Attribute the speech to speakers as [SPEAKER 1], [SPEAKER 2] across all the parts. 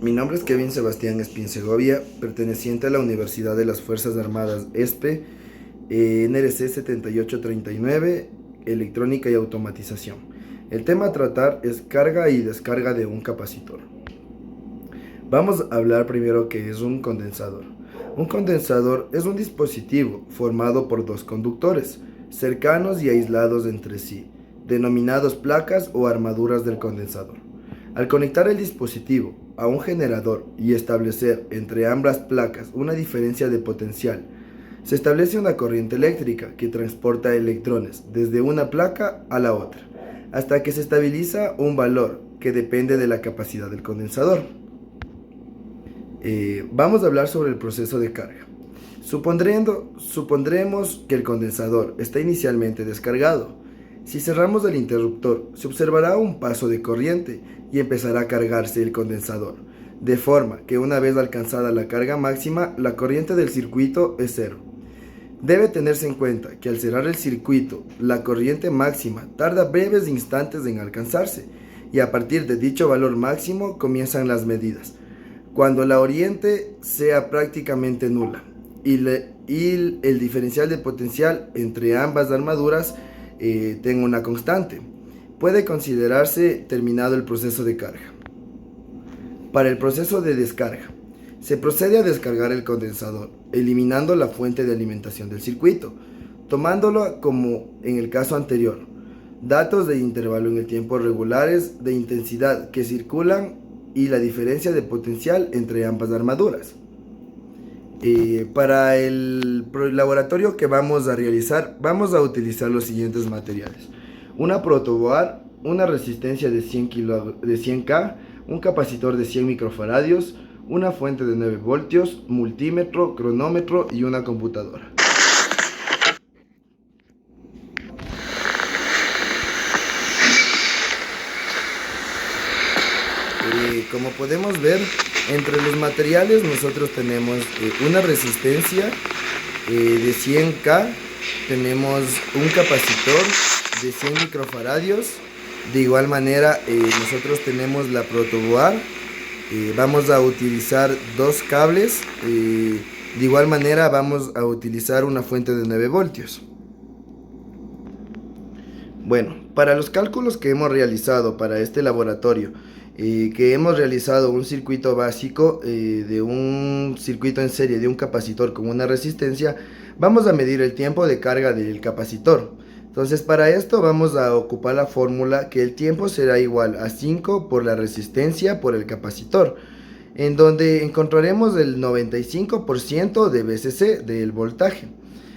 [SPEAKER 1] Mi nombre es Kevin Sebastián Espín Segovia, perteneciente a la Universidad de las Fuerzas Armadas ESPE, NRC 7839, Electrónica y Automatización. El tema a tratar es carga y descarga de un capacitor. Vamos a hablar primero qué es un condensador. Un condensador es un dispositivo formado por dos conductores, cercanos y aislados entre sí, denominados placas o armaduras del condensador. Al conectar el dispositivo a un generador y establecer entre ambas placas una diferencia de potencial, se establece una corriente eléctrica que transporta electrones desde una placa a la otra, hasta que se estabiliza un valor que depende de la capacidad del condensador. Vamos a hablar sobre el proceso de carga. Supondremos que el condensador está inicialmente descargado. Si cerramos el interruptor, se observará un paso de corriente y empezará a cargarse el condensador, de forma que una vez alcanzada la carga máxima, la corriente del circuito es cero. Debe tenerse en cuenta que al cerrar el circuito, la corriente máxima tarda breves instantes en alcanzarse y a partir de dicho valor máximo comienzan las medidas, cuando la corriente sea prácticamente nula y el diferencial de potencial entre ambas armaduras tenga una constante. Puede considerarse terminado el proceso de carga. Para el proceso de descarga, se procede a descargar el condensador, eliminando la fuente de alimentación del circuito, tomándolo como en el caso anterior, datos de intervalo en el tiempo regulares de intensidad que circulan y la diferencia de potencial entre ambas armaduras. Para el laboratorio que vamos a realizar, vamos a utilizar los siguientes materiales: una protoboard, una resistencia de 100K, un capacitor de 100 microfaradios, una fuente de 9 voltios, multímetro, cronómetro y una computadora. Como podemos ver, entre los materiales nosotros tenemos una resistencia de 100K, tenemos un capacitor de 100 microfaradios. De igual manera nosotros tenemos la protoboard. Vamos a utilizar dos cables. De igual manera vamos a utilizar una fuente de 9 voltios. Bueno, para los cálculos que hemos realizado para este laboratorio, que hemos realizado un circuito básico de un circuito en serie de un capacitor con una resistencia, vamos a medir el tiempo de carga del capacitor. Entonces, para esto vamos a ocupar la fórmula que el tiempo será igual a 5 por la resistencia por el capacitor, en donde encontraremos el 95% de VCC del voltaje.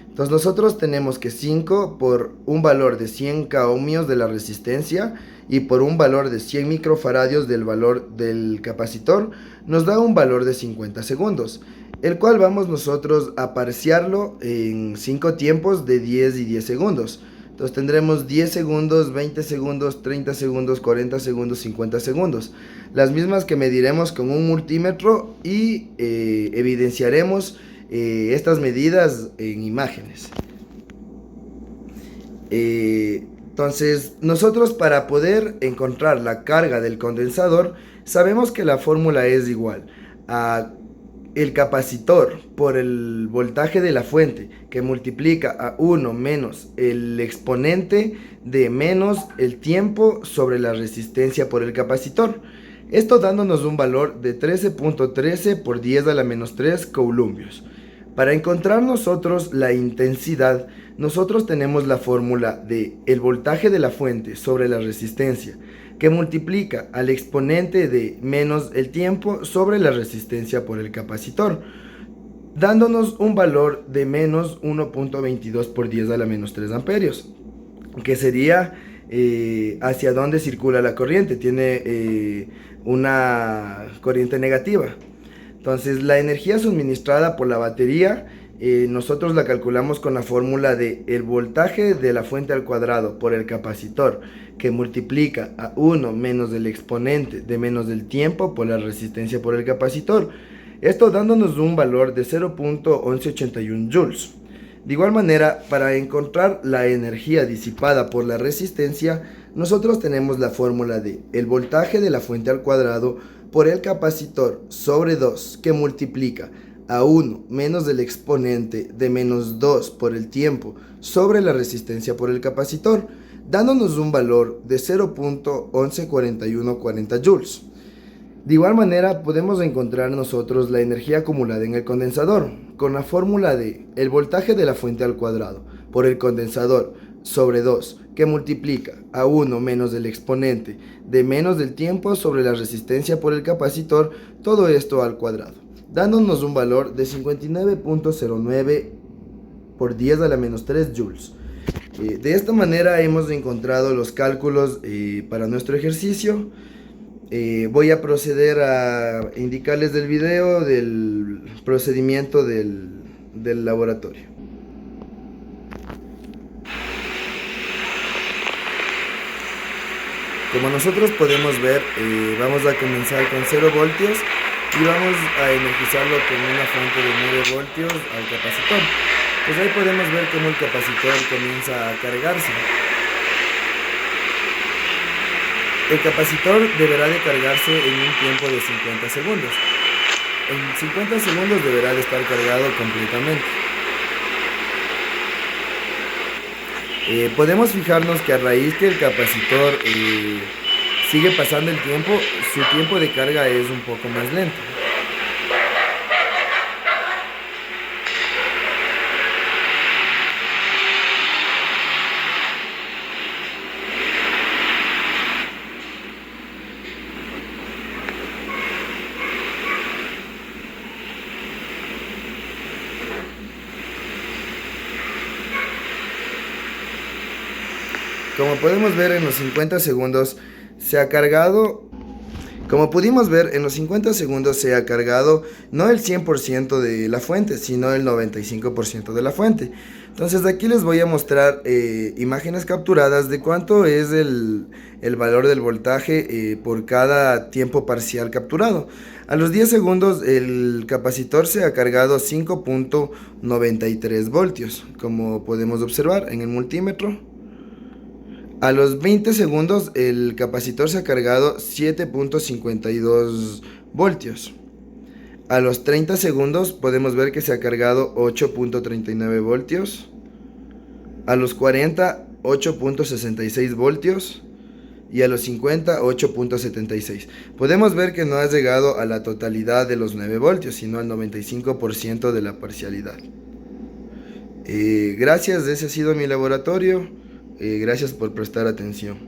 [SPEAKER 1] Entonces nosotros tenemos que 5 por un valor de 100K ohmios de la resistencia y por un valor de 100 microfaradios del valor del capacitor nos da un valor de 50 segundos, el cual vamos nosotros a parciarlo en 5 tiempos de 10 y 10 segundos. Entonces tendremos 10 segundos, 20 segundos, 30 segundos, 40 segundos, 50 segundos. Las mismas que mediremos con un multímetro y evidenciaremos estas medidas en imágenes. Entonces nosotros, para poder encontrar la carga del condensador, sabemos que la fórmula es igual a el capacitor por el voltaje de la fuente, que multiplica a 1 menos el exponente de menos el tiempo sobre la resistencia por el capacitor. Esto dándonos un valor de 13.13 por 10 a la menos 3 coulombios. Para encontrar nosotros la intensidad, nosotros tenemos la fórmula de el voltaje de la fuente sobre la resistencia, que multiplica al exponente de menos el tiempo sobre la resistencia por el capacitor, dándonos un valor de menos 1.22 por 10 a la menos 3 amperios, que sería hacia dónde circula la corriente. Tiene una corriente negativa. Entonces la energía suministrada por la batería nosotros la calculamos con la fórmula de el voltaje de la fuente al cuadrado por el capacitor, que multiplica a 1 menos el exponente de menos del tiempo por la resistencia por el capacitor. Esto dándonos un valor de 0.1181 joules. De igual manera, para encontrar la energía disipada por la resistencia, nosotros tenemos la fórmula de el voltaje de la fuente al cuadrado por el capacitor sobre 2 que multiplica a 1 menos el exponente de menos 2 por el tiempo sobre la resistencia por el capacitor, dándonos un valor de 0.114140 joules. De igual manera podemos encontrar nosotros la energía acumulada en el condensador con la fórmula de el voltaje de la fuente al cuadrado por el condensador sobre 2 que multiplica a 1 menos el exponente de menos del tiempo sobre la resistencia por el capacitor, todo esto al cuadrado, dándonos un valor de 59.09 por 10 a la menos 3 joules. De esta manera hemos encontrado los cálculos para nuestro ejercicio. Voy a proceder a indicarles del video del procedimiento del laboratorio. Como nosotros podemos ver, vamos a comenzar con 0 voltios y vamos a energizarlo con una fuente de 9 voltios al capacitor. Pues ahí podemos ver cómo el capacitor comienza a cargarse. El capacitor deberá de cargarse en un tiempo de 50 segundos. En 50 segundos deberá de estar cargado completamente. Podemos fijarnos que a raíz que el capacitor sigue pasando el tiempo, su tiempo de carga es un poco más lento. Como podemos ver en los 50 segundos se ha cargado, no el 100% de la fuente, sino el 95% de la fuente. Entonces aquí les voy a mostrar imágenes capturadas de cuánto es el valor del voltaje por cada tiempo parcial capturado. A los 10 segundos el capacitor se ha cargado 5.93 voltios, como podemos observar en el multímetro. A los 20 segundos el capacitor se ha cargado 7.52 voltios. A los 30 segundos podemos ver que se ha cargado 8.39 voltios. A los 40, 8.66 voltios. Y a los 50, 8.76. Podemos ver que no ha llegado a la totalidad de los 9 voltios, sino al 95% de la parcialidad. Gracias, ese ha sido mi laboratorio. Gracias por prestar atención.